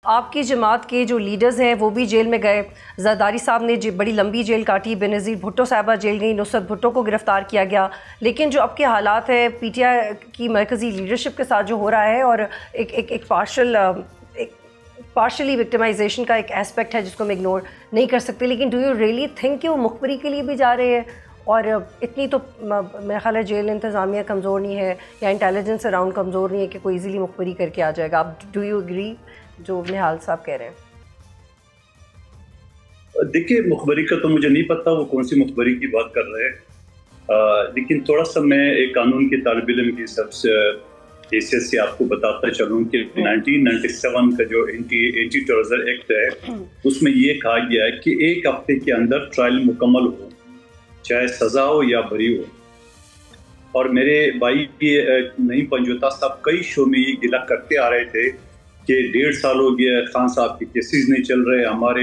آپ کی جماعت کے جو لیڈرز ہیں وہ بھی جیل میں گئے. زرداری صاحب نے بڑی لمبی جیل کاٹی, بینظیر بھٹو صاحبہ جیل گئی, نصرت بھٹو کو گرفتار کیا گیا. لیکن جو اب کے حالات ہیں پی ٹی آئی کی مرکزی لیڈرشپ کے ساتھ جو ہو رہا ہے, اور ایک پارشلی وکٹمائزیشن کا ایک ایسپیکٹ ہے جس کو ہم اگنور نہیں کر سکتے. لیکن ڈو یو ریئلی تھنک کہ وہ مخبری کے لیے بھی جا رہے ہیں؟ اور اتنی تو میرا خیال ہے جیل انتظامیہ کمزور نہیں ہے یا انٹیلیجنس اراؤنڈ کمزور نہیں ہے کہ کوئی ایزیلی مخبری کر کے آ جائے گا. آپ ڈو یو اگری جو نہال صاحب کہہ رہے ہیں؟ دیکھیے, مخبری کا تو مجھے نہیں پتا وہ کون سی مخبری کی بات کر رہے ہیں, لیکن تھوڑا سا میں ایک قانون کے طالب علم کی سب سے حیثیت سے آپ کو بتاتا چلوں کہ 1997 کا جو اینٹی ٹیررزم ایکٹ ہے اس میں یہ کہا گیا ہے کہ 1 ہفتے کے اندر ٹرائل مکمل ہو, چاہے سزا ہو یا بری ہو. اور میرے بھائی نعیم پنجوتا صاحب کئی شو میں یہ گلہ کرتے آ رہے تھے کہ 1.5 سال ہو گیا خان صاحب کے کیسز نہیں چل رہے, ہمارے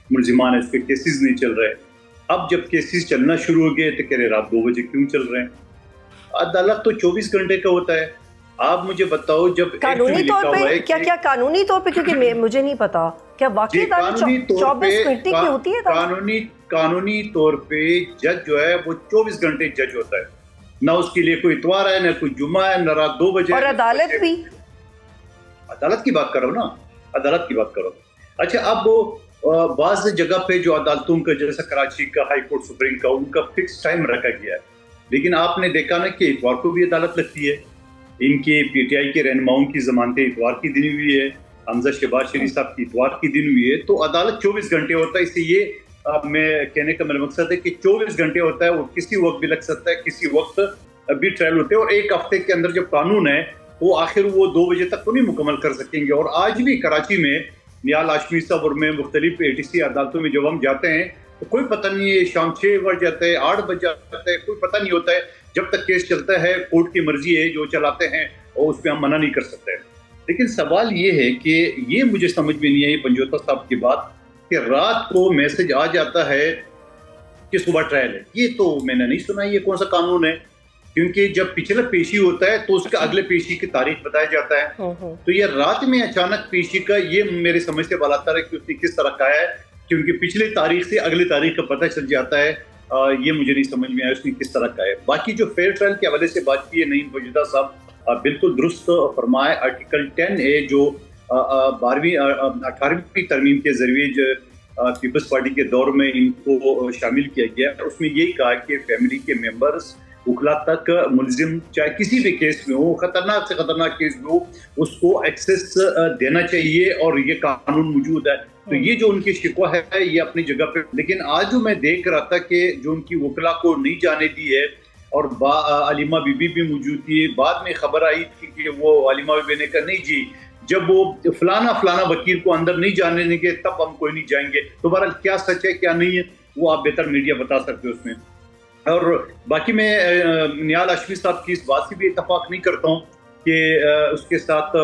ملزمان اس کے کیسز نہیں چل رہے. اب جب کیسز چلنا شروع ہو گئے تو کہہ رہے رات 2 بجے کیوں چل رہے ہیں؟ عدالت تو 24 گھنٹے کا ہوتا ہے. آپ مجھے بتاؤ جب قانونی طور پہ کیا قانونی طور پہ, کیونکہ مجھے نہیں پتا کیا واقعی 24 گھنٹے کی ہوتی ہے؟ قانونی طور پہ جج جو ہے وہ 24 گھنٹے جج ہوتا ہے, نہ اس کے لیے کوئی اتوار ہے, نہ کوئی جمعہ ہے, نہ رات 2 بجے. اور عدالت بھی, عدالت کی بات کرو نا, عدالت کی بات کرو. اچھا, اب بعض جگہ پہ جو عدالتوں کا جیسا کراچی کا ہائی کورٹ سپریم کا, ان کا فکس ٹائم رکھا گیا ہے. لیکن آپ نے دیکھا نا کہ اتوار کو بھی عدالت لگتی ہے. ان کے پی ٹی آئی کے رہنماؤں کی ضمانتیں اتوار کی دن ہوئی ہے, حمزہ شہباز شریف صاحب کی اتوار کی دن ہوئی ہے. تو عدالت 24 گھنٹے ہوتا ہے. اس سے یہ میں کہنے کا میرا مقصد ہے کہ 24 گھنٹے ہوتا ہے, وہ کسی وقت بھی لگ سکتا ہے, کسی وقت بھی ٹرائل ہوتے ہیں. اور 1 ہفتے کے اندر جب قانون ہے وہ آخر وہ 2 بجے تک تو نہیں مکمل کر سکیں گے. اور آج بھی کراچی میں نیال ہاشمی صاحب اور میں مختلف ATC عدالتوں میں جب ہم جاتے ہیں تو کوئی پتہ نہیں ہے, شام 6 بج جاتا ہے, 8 بج جاتا ہے, کوئی پتہ نہیں ہوتا ہے. جب تک کیس چلتا ہے کورٹ کی مرضی ہے, جو چلاتے ہیں اور اس پہ ہم منع نہیں کر سکتے. لیکن سوال یہ ہے کہ یہ مجھے سمجھ میں نہیں آئی پنجوتا صاحب کی بات کہ رات کو میسج آ جاتا ہے کہ صبح ٹرائل ہے. یہ تو میں نے نہیں سنا یہ کون سا قانون ہے, کیونکہ جب پچھلا پیشی ہوتا ہے تو اس کا اگلے پیشی کی تاریخ بتایا جاتا ہے. تو یہ رات میں اچانک پیشی کا, یہ میرے سمجھ سے بالا ہے کہ اس نے کس طرح کہا ہے, کیونکہ پچھلے تاریخ سے اگلی تاریخ کا پتہ چل جاتا ہے. یہ مجھے نہیں سمجھ میں آیا اس نے کس طرح کہا ہے. باقی جو فیئر ٹرائل کے حوالے سے بات کی ہے نعیم پنجوتا صاحب بالکل درست فرمائے. آرٹیکل 10A جو 18ویں ترمیم کے ذریعے پیپلز پارٹی کے دور میں ان کو شامل کیا گیا, اس میں یہی کہا کہ فیملی کے ممبرز وکلا تک ملزم چاہے کسی بھی کیس میں ہو, خطرناک سے خطرناک کیس میں ہو, اس کو ایکسیس دینا چاہیے, اور یہ قانون موجود ہے. تو یہ جو ان کی شکوہ ہے یہ اپنی جگہ پہ. لیکن آج جو میں دیکھ رہا تھا کہ جو ان کی وکلا کو نہیں جانے دی ہے, اور علیمہ بی بی بھی موجود تھی, بعد میں خبر آئی تھی کہ وہ علیمہ بی بی نے کہا نہیں جی, جب وہ فلانا وکیل کو اندر نہیں جانے دیں گے تب ہم کوئی نہیں جائیں گے. تو بہرحال کیا سچ ہے کیا نہیں ہے وہ آپ بہتر میڈیا بتا سکتے ہو اس میں. اور باقی میں نیال ہاشمی صاحب کی اس بات سے بھی اتفاق نہیں کرتا ہوں کہ اس کے ساتھ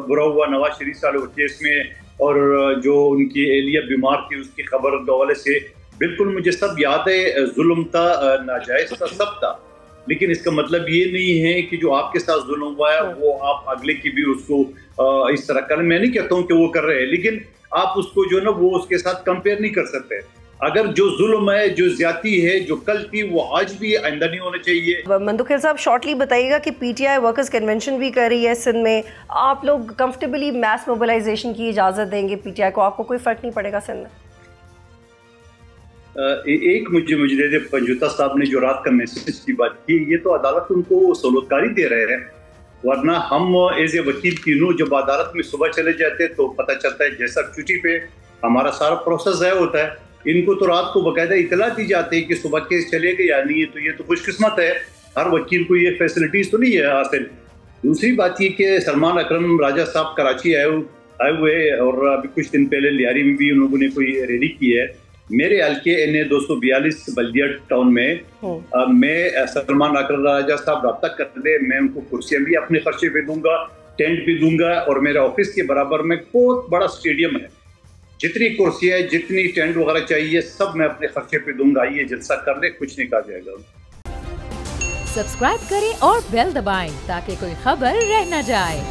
برا ہوا نواز شریف صاحب کیس میں, اور جو ان کی اہلیہ بیمار تھی اس کی خبر کے حوالے سے بالکل مجھے سب یاد ہے. ظلم تھا, ناجائز تھا, سب تھا. لیکن اس کا مطلب یہ نہیں ہے کہ جو آپ کے ساتھ ظلم ہوا ہے وہ آپ اگلے کی بھی اس کو اس طرح کر. میں نہیں کہتا ہوں کہ وہ کر رہے ہیں, لیکن آپ اس کو جو ہے نا وہ اس کے ساتھ کمپیئر نہیں کر سکتے. اگر جو ظلم ہے, جو زیادتی ہے, جو کل تھی, وہ آج بھی آئندہ نہیں ہونا چاہیے. مندوخیل صاحب شارٹلی بتائیے گا کہ P T I workers convention بھی کر رہی ہے سندھ میں, آپ لوگ کمفرٹیبلی میس موبلائزیشن کی اجازت دیں گے پی ٹی آئی کو, آپ کو کوئی فرق نہیں پڑے گا سندھ میں؟ ایک مجھے پنجوتا صاحب نے جو رات کا میسج کی بات کی, یہ تو عدالت ان کو سہولتکاری دے رہے ہیں, ورنہ ہم ایز اے وکیل تینوں جب عدالت میں صبح چلے جاتے تو پتہ چلتا ہے جیسا چھٹی پہ ہمارا سارا پروسیس ضائع ہوتا ہے. ان کو تو رات کو باقاعدہ اطلاع دی جاتی ہے کہ صبح کیس چلے گا یا نہیں ہے. تو یہ تو خوش قسمت ہے, ہر وکیل کو یہ فیسلٹیز تو نہیں ہے حاصل. دوسری بات یہ کہ سلمان اکرم راجہ صاحب کراچی آئے ہوئے, اور ابھی کچھ دن پہلے لیاری میں بھی ان لوگوں نے کوئی ریلی کی ہے. میرے حلقے NA 242 بلدیہ ٹاؤن میں سلمان اکرم راجہ صاحب رابطہ کر لے, میں ان کو کرسیاں بھی اپنے خرچے پہ دوں گا, ٹینٹ بھی دوں گا, اور میرے آفس کے برابر میں بہت بڑا اسٹیڈیم ہے, جتنی کرسی ہے, جتنی ٹینٹ وغیرہ چاہیے سب میں اپنے خرچے پہ دوں گا. یہ جلسہ کر لے, کچھ نہیں کہا جائے گا. سبسکرائب کریں اور بیل دبائیں تاکہ کوئی خبر رہ نہ جائے.